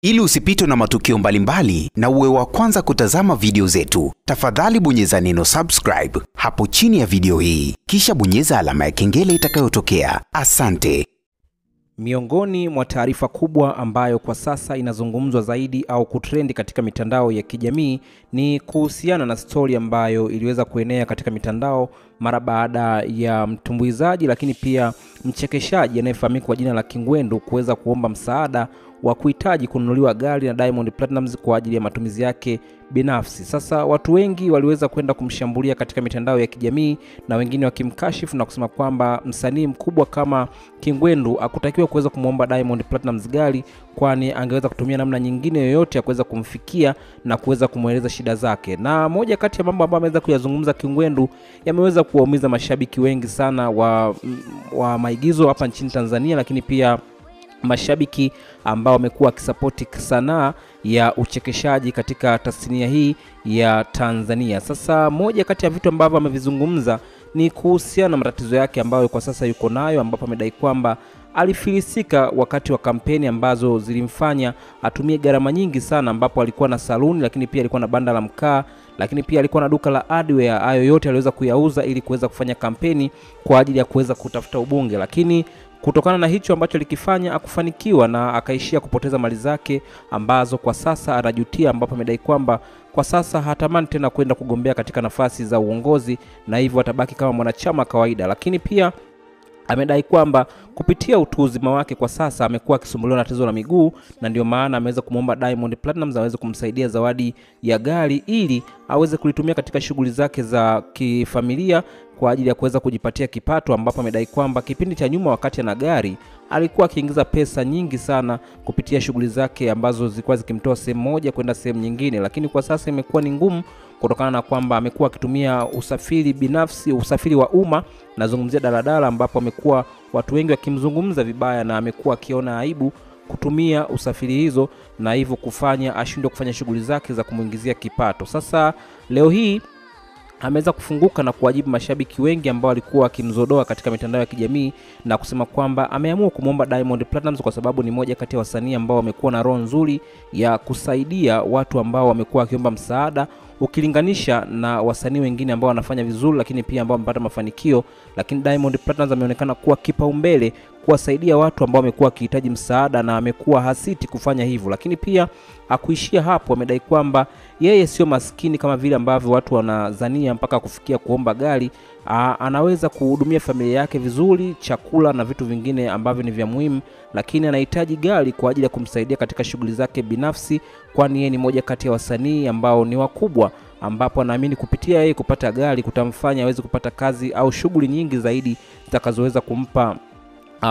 Ili usipitwe na matukio mbalimbali na uwe wa kwanza kutazama video zetu, tafadhali bonyeza neno subscribe hapo chini ya video hii, kisha bonyeza alama ya kengele itakayotokea. Asante. Miongoni mwa taarifa kubwa ambayo kwa sasa inazungumzwa zaidi au kutrendi katika mitandao ya kijamii ni kuhusiana na story ambayo iliweza kuenea katika mitandao mara baada ya mtumbuizaji lakini pia mchekeshaji anayefahamika kwa jina la Kingwendu kuweza kuomba msaada wa kuhitaji kununuliwa gari na Diamond Platnumz kwa ajili ya matumizi yake binafsi. Sasa watu wengi waliweza kwenda kumshambulia katika mitandao ya kijamii na wengine wakimkashifu na kusema kwamba msanii mkubwa kama Kingwendu hakutakiwa kuweza kumuomba Diamond Platnumz gari, kwani angeweza kutumia namna nyingine yoyote ya kuweza kumfikia na kuweza kumueleza shida zake. Na moja kati ya mambo ambayo ameweza kuyazungumza Kingwendu yameweza kuwaumiza mashabiki wengi sana wa maigizo hapa nchini Tanzania, lakini pia mashabiki ambao wamekuwa kisapoti sanaa ya uchekeshaji katika tasnia hii ya Tanzania. Sasa moja kati ya vitu ambavyo amevizungumza ni kuhusiana na matatizo yake ambayo kwa sasa yuko nayo, ambapo amedai kwamba alifilisika wakati wa kampeni ambazo zilimfanya atumie gharama nyingi sana, ambapo alikuwa na saluni, lakini pia alikuwa na banda la mkaa, lakini pia alikuwa na duka la hardware. Hayo yote aliweza kuyauza ili kuweza kufanya kampeni kwa ajili ya kuweza kutafuta ubunge, lakini kutokana na hicho ambacho alikifanya akufanikiwa na akaishia kupoteza mali zake ambazo kwa sasa anajutia, ambapo amedai kwamba kwa sasa hatamani tena kwenda kugombea katika nafasi za uongozi na hivyo atabaki kama mwanachama kawaida. Lakini pia amedai kwamba kupitia utu uzima wake kwa sasa amekuwa akisumbuliwa na tatizo la miguu, na ndio maana ameweza kumuomba Diamond Platnumz aweze kumsaidia zawadi ya gari ili aweze kulitumia katika shughuli zake za kifamilia kwa ajili ya kuweza kujipatia kipato, ambapo amedai kwamba kipindi cha nyuma wakati ana gari alikuwa akiingiza pesa nyingi sana kupitia shughuli zake ambazo zilikuwa zikimtoa sehemu moja kwenda sehemu nyingine, lakini kwa sasa imekuwa ni ngumu kutokana na kwamba amekuwa akitumia usafiri binafsi, usafiri wa umma, nazungumzia daladala, ambapo amekuwa watu wengi wakimzungumza vibaya na amekuwa akiona aibu kutumia usafiri hizo na hivyo kufanya ashindwe kufanya shughuli zake za kumuingizia kipato. Sasa leo hii ameweza kufunguka na kuwajibu mashabiki wengi ambao walikuwa wakimzodoa katika mitandao ya kijamii na kusema kwamba ameamua kumuomba Diamond Platnumz kwa sababu ni moja kati ya wasanii ambao wamekuwa na roho nzuri ya kusaidia watu ambao wamekuwa wakiomba msaada, ukilinganisha na wasanii wengine ambao wanafanya vizuri lakini pia ambao wamepata mafanikio. Lakini Diamond Platnumz ameonekana kuwa kipaumbele kuwasaidia watu ambao wamekuwa wakihitaji msaada na amekuwa hasiti kufanya hivyo. Lakini pia hakuishia hapo, amedai kwamba yeye sio maskini kama vile ambavyo watu wanadhania mpaka kufikia kuomba gari. Anaweza kuhudumia familia yake vizuri, chakula na vitu vingine ambavyo ni vya muhimu, lakini anahitaji gari kwa ajili ya kumsaidia katika shughuli zake binafsi, kwani yeye ni moja kati ya wasanii ambao ni wakubwa, ambapo anaamini kupitia yeye kupata gari kutamfanya aweze kupata kazi au shughuli nyingi zaidi zitakazoweza kumpa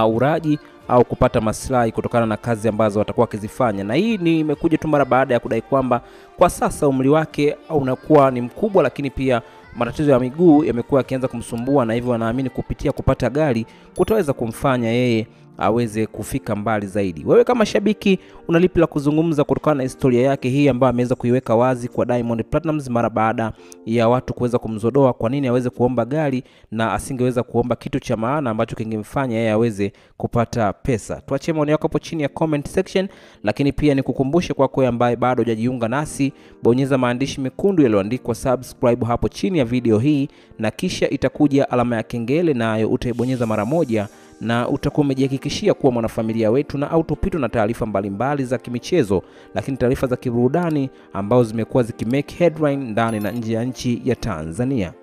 uraji au kupata maslahi kutokana na kazi ambazo watakuwa wakizifanya. Na hii ni imekuja tu mara baada ya kudai kwamba kwa sasa umri wake unakuwa ni mkubwa, lakini pia matatizo ya miguu yamekuwa yakianza kumsumbua, na hivyo anaamini kupitia kupata gari kutaweza kumfanya yeye aweze kufika mbali zaidi. Wewe kama shabiki unalipi la kuzungumza kutokana na historia yake hii ambayo ameweza kuiweka wazi kwa Diamond Platnumz mara baada ya watu kuweza kumzodoa kwa nini aweze kuomba gari na asingeweza kuomba kitu cha maana ambacho kingemfanya yeye aweze kupata pesa? Tuachie maoni yako hapo chini ya comment section, lakini pia nikukumbushe kwako wewe ambaye bado hujajiunga nasi, bonyeza maandishi mekundu yaliyoandikwa subscribe hapo chini ya video hii, na kisha itakuja alama ya kengele, nayo utaibonyeza mara moja na utakuwa umejihakikishia kuwa mwanafamilia wetu na autopitwa na taarifa mbalimbali za kimichezo, lakini taarifa za kiburudani ambazo zimekuwa zikimake headline ndani na nje ya nchi ya Tanzania.